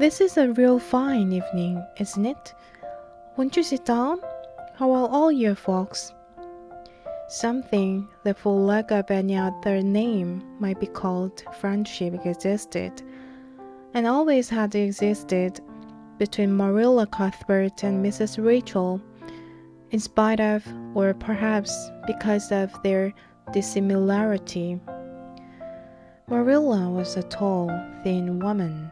This is a real fine evening, isn't it? Won't you sit down? How are all you folks? Something that for lack of any other name might be called friendship existed, and always had existed, between Marilla Cuthbert and Mrs. Rachel, in spite of, or perhaps because of, their dissimilarity. Marilla was a tall, thin woman,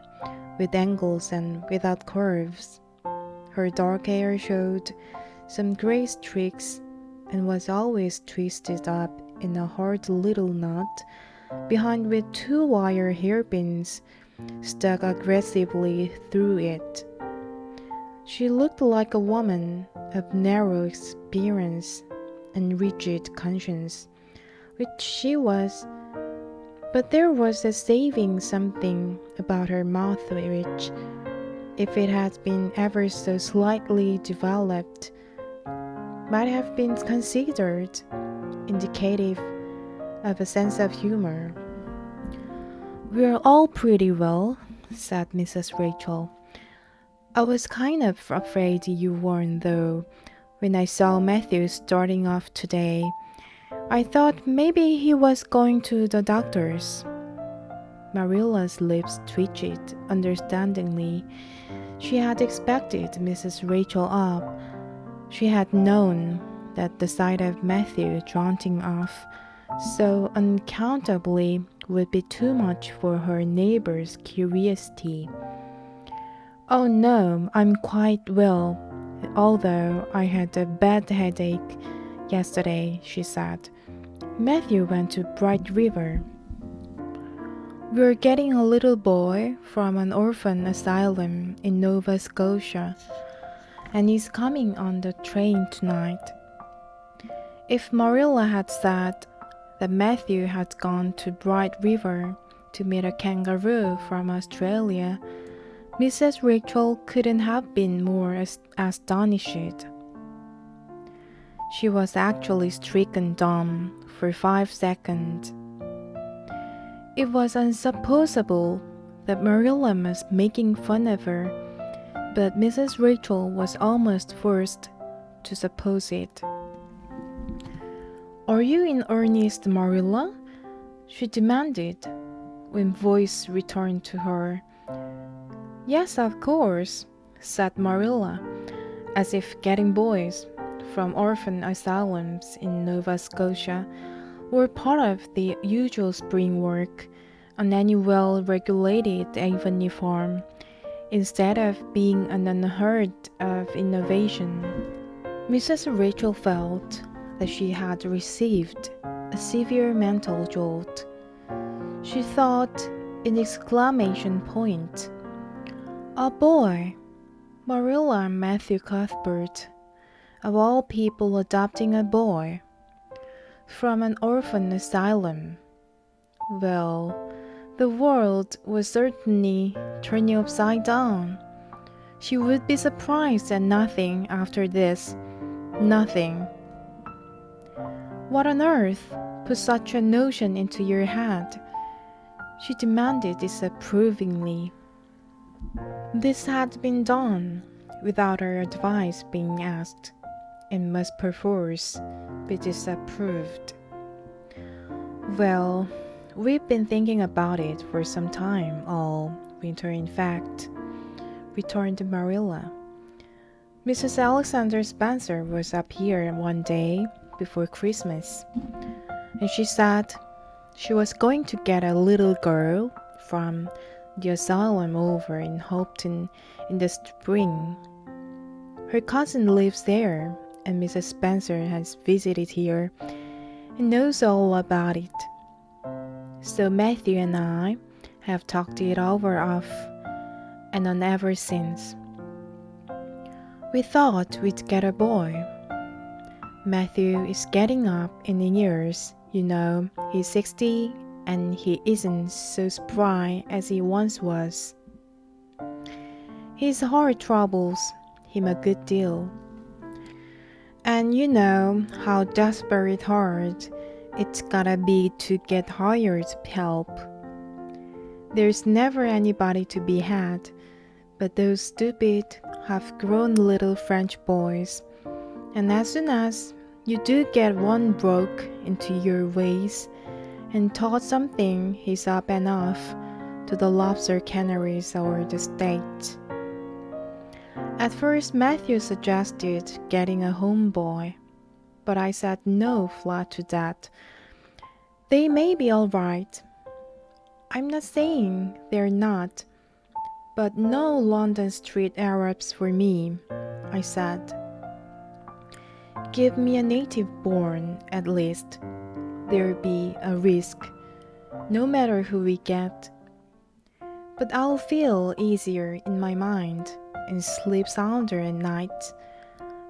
with angles and without curves. Her dark hair showed some gray streaks and was always twisted up in a hard little knot behind with two wire hairpins stuck aggressively through it. She looked like a woman of narrow experience and rigid conscience, which she was, but there was a saving something about her mouth which, if it had been ever so slightly developed, might have been considered indicative of a sense of humor. "We're all pretty well," said Mrs. Rachel. "I was kind of afraid you weren't, though. When I saw Matthew starting off today, I thought maybe he was going to the doctor's." Marilla's lips twitched understandingly. She had expected Mrs. Rachel up. She had known that the sight of Matthew jaunting off so unaccountably would be too much for her neighbor's curiosity. "Oh no, I'm quite well, although I had a bad headache yesterday," she said. "Matthew went to Bright River. We're getting a little boy from an orphan asylum in Nova Scotia, and he's coming on the train tonight." If Marilla had said that Matthew had gone to Bright River to meet a kangaroo from Australia, Mrs. Rachel couldn't have been more astonished. She was actually stricken dumb for 5 seconds. It was unsupposable that Marilla was making fun of her, but Mrs. Rachel was almost forced to suppose it. "Are you in earnest, Marilla?" she demanded, when voice returned to her. "Yes, of course," said Marilla, as if getting boys from orphan asylums in Nova Scotia were part of the usual spring work on any well-regulated Avonlea farm, instead of being an unheard of innovation. Mrs. Rachel felt that she had received a severe mental jolt. She thought in exclamation point, "A boy! Marilla and Matthew Cuthbert, of all people adopting a boy from an orphan asylum. Well, the world was certainly turning upside down. She would be surprised at nothing after this. Nothing." "What on earth put such a notion into your head?" she demanded disapprovingly. This had been done without her advice being asked, and must perforce be disapproved. "Well, we've been thinking about it for some time, all winter in fact," returned Marilla. "Mrs. Alexander Spencer was up here one day before Christmas, and she said she was going to get a little girl from the asylum over in Hopeton in the spring. Her cousin lives there, and Mrs. Spencer has visited here and knows all about it. So Matthew and I have talked it over off and on ever since. We thought we'd get a boy. Matthew is getting up in years, you know. He's 60 and he isn't so spry as he once was. His heart troubles him a good deal. And you know how desperate hard it's gotta be to get hired help. There's never anybody to be had but those stupid, half-grown little French boys. And as soon as you do get one broke into your ways and taught something, he's up and off to the lobster canneries or the States. At first, Matthew suggested getting a homeboy, but I said no flat to that. They may be all right. I'm not saying they're not, but no London street Arabs for me, I said. Give me a native born, at least. There'll be a risk, no matter who we get. But I'll feel easier in my mind and sleep sounder at night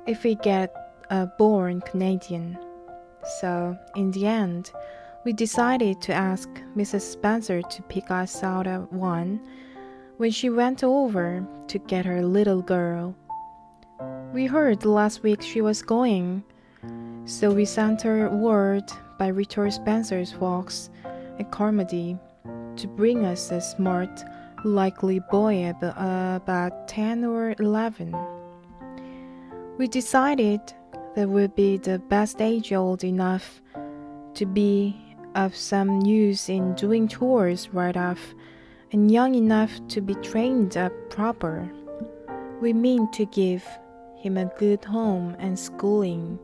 if we get a born Canadian. So, in the end, we decided to ask Mrs. Spencer to pick us out at one when she went over to get her little girl. We heard last week she was going, so we sent her word by Richard Spencer's walks at Carmody to bring us a smart, likely boy about 10 or 11. We decided that would be the best age old enough to be of some use in doing chores right off and young enough to be trained up proper. We mean to give him a good home and schooling